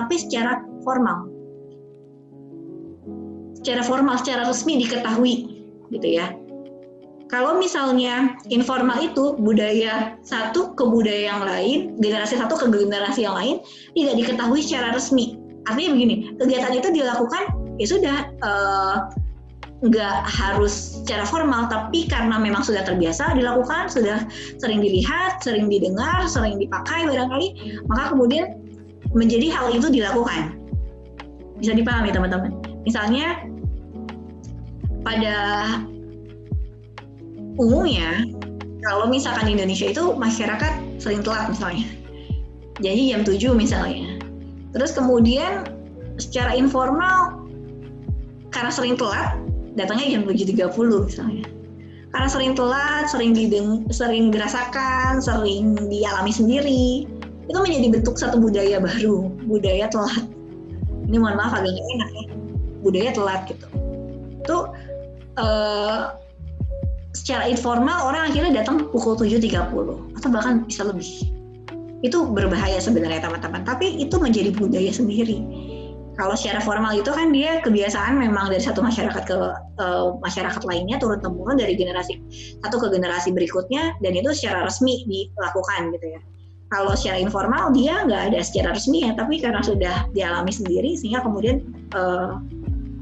tapi secara formal. Secara resmi diketahui gitu ya. Kalau misalnya informal itu budaya satu ke budaya yang lain, generasi satu ke generasi yang lain tidak diketahui secara resmi. Artinya begini, kegiatan itu dilakukan ya sudah nggak harus secara formal, tapi karena memang sudah terbiasa dilakukan, sudah sering dilihat, sering didengar, sering dipakai barangkali, maka kemudian menjadi hal itu dilakukan. Bisa dipahami teman-teman. Misalnya pada umumnya, kalau misalkan di Indonesia itu masyarakat sering telat misalnya. Jadi jam 7 misalnya. Terus kemudian secara informal, karena sering telat, datangnya jam 7.30 misalnya. Karena sering telat, sering dirasakan, sering dialami sendiri, itu menjadi bentuk satu budaya baru, budaya telat. Ini mohon maaf agak nggak enak ya, budaya telat gitu. Itu secara informal orang akhirnya datang pukul 7.30 atau bahkan bisa lebih. Itu berbahaya sebenarnya teman-teman, tapi itu menjadi budaya sendiri. Kalau secara formal itu kan dia kebiasaan memang dari satu masyarakat ke masyarakat lainnya, turun-temurun dari generasi satu ke generasi berikutnya, dan itu secara resmi dilakukan gitu ya. Kalau secara informal dia nggak ada secara resmi ya, tapi karena sudah dialami sendiri sehingga kemudian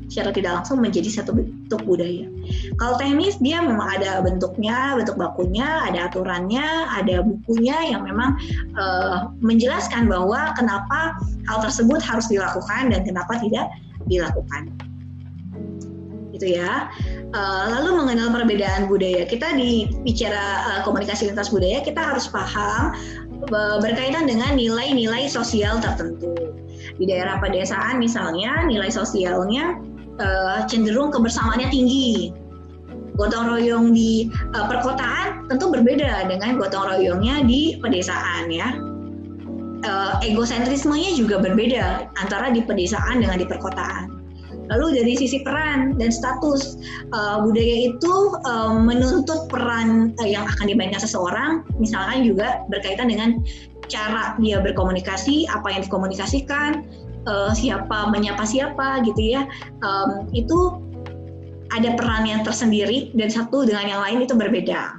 secara tidak langsung menjadi satu bentuk budaya. Kalau teknis dia memang ada bentuknya, bentuk bakunya, ada aturannya, ada bukunya yang memang menjelaskan bahwa kenapa hal tersebut harus dilakukan dan kenapa tidak dilakukan. Gitu ya. Lalu mengenal perbedaan budaya. Kita di bicara komunikasi lintas budaya, kita harus paham berkaitan dengan nilai-nilai sosial tertentu. Di daerah pedesaan misalnya, nilai sosialnya cenderung kebersamaannya tinggi. Gotong royong di perkotaan tentu berbeda dengan gotong royongnya di pedesaan ya. Egosentrismenya juga berbeda antara di pedesaan dengan di perkotaan. Lalu dari sisi peran dan status, budaya itu menuntut peran yang akan dimainkan seseorang, misalkan juga berkaitan dengan cara dia berkomunikasi, apa yang dikomunikasikan, siapa menyapa siapa gitu ya, itu ada peran yang tersendiri dan satu dengan yang lain itu berbeda.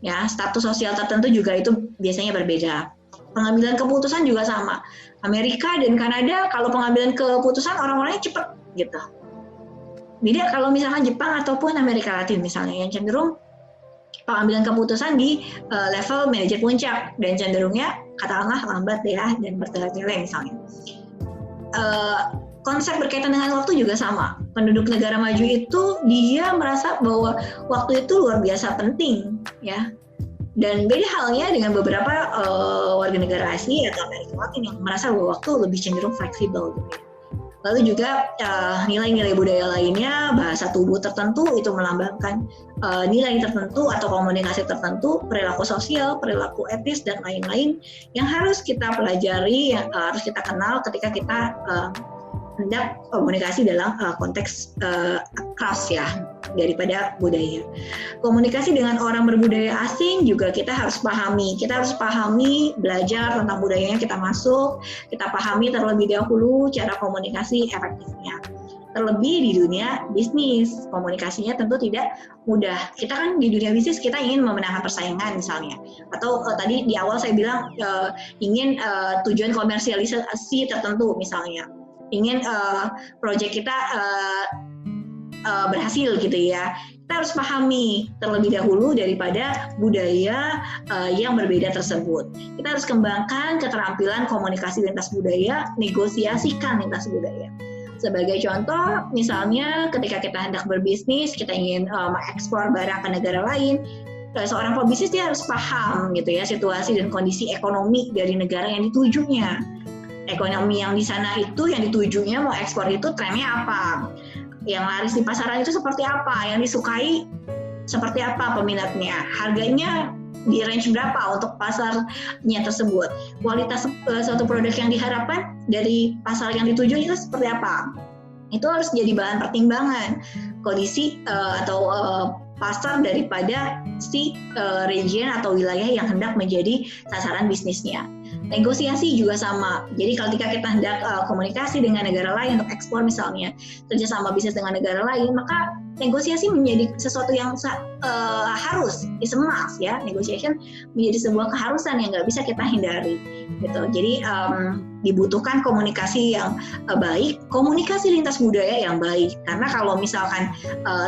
Ya, status sosial tertentu juga itu biasanya berbeda. Pengambilan keputusan juga sama. Amerika dan Kanada kalau pengambilan keputusan orang-orangnya cepat gitu. Beda kalau misalkan Jepang ataupun Amerika Latin misalnya yang cenderung pengambilan keputusan di level manajer puncak dan cenderungnya katakanlah lambat ya dan bertele-tele misalnya. Konsep berkaitan dengan waktu juga sama. Penduduk negara maju itu dia merasa bahwa waktu itu luar biasa penting ya. Dan beda halnya dengan beberapa warga negara Asia atau Amerika Latin yang merasa bahwa waktu lebih cenderung fleksibel gitu ya. Lalu juga nilai-nilai budaya lainnya, bahasa tubuh tertentu itu melambangkan nilai tertentu atau komunikasi tertentu, perilaku sosial, perilaku etis dan lain-lain yang harus kita pelajari, yang harus kita kenal ketika kita hendak komunikasi dalam konteks cross ya daripada budaya. Komunikasi dengan orang berbudaya asing juga kita harus pahami. Kita harus pahami, belajar tentang budayanya kita masuk, kita pahami terlebih dahulu cara komunikasi efektifnya. Terlebih di dunia bisnis, komunikasinya tentu tidak mudah. Kita kan di dunia bisnis kita ingin memenangkan persaingan misalnya. Atau tadi di awal saya bilang ingin tujuan komersialisasi tertentu misalnya. Ingin proyek kita berhasil gitu ya. Kita harus pahami terlebih dahulu daripada budaya yang berbeda tersebut. Kita harus kembangkan keterampilan komunikasi lintas budaya, negosiasikan lintas budaya. Sebagai contoh, misalnya ketika kita hendak berbisnis, kita ingin mengekspor barang ke negara lain, seorang pebisnis dia harus paham gitu ya situasi dan kondisi ekonomi dari negara yang ditujunya. Ekonomi yang di sana itu, yang ditujunya mau ekspor itu trennya apa? Yang laris di pasaran itu seperti apa? Yang disukai seperti apa peminatnya? Harganya di range berapa untuk pasarnya tersebut? Kualitas suatu produk yang diharapkan dari pasar yang dituju itu seperti apa? Itu harus jadi bahan pertimbangan kondisi atau pasar daripada si region atau wilayah yang hendak menjadi sasaran bisnisnya. Negosiasi juga sama. Jadi ketika kita hendak komunikasi dengan negara lain untuk ekspor misalnya, kerjasama bisnis dengan negara lain, maka negosiasi menjadi sesuatu yang harus, is a must ya. Negotiation menjadi sebuah keharusan yang nggak bisa kita hindari. Gitu. Jadi dibutuhkan komunikasi yang baik, komunikasi lintas budaya yang baik. Karena kalau misalkan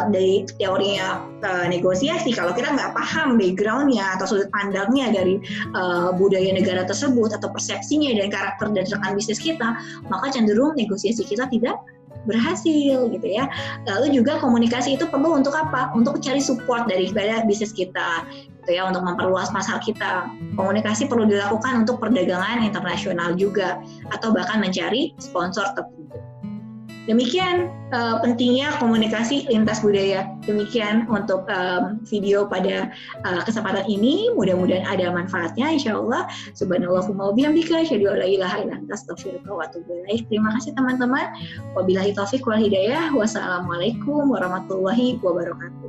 dari teorinya negosiasi, kalau kita nggak paham background-nya atau sudut pandangnya dari budaya negara tersebut atau persepsinya dan karakter dan rekan bisnis kita, maka cenderung negosiasi kita tidak berhasil gitu ya. Lalu juga komunikasi itu perlu untuk apa? Untuk cari support daripada bisnis kita gitu ya, untuk memperluas pasar kita. Komunikasi perlu dilakukan untuk perdagangan internasional juga atau bahkan mencari sponsor tertentu. Demikian pentingnya komunikasi lintas budaya. Demikian untuk video pada kesempatan ini. Mudah-mudahan ada manfaatnya, insyaallah. Subhanallahumma wa bihamdika, asyhadu an la ilaha illa anta, astaghfiruka wa atubu ilaik. Terima kasih teman-teman. Wabillahi taufiq wal hidayah. Wassalamualaikum warahmatullahi wabarakatuh.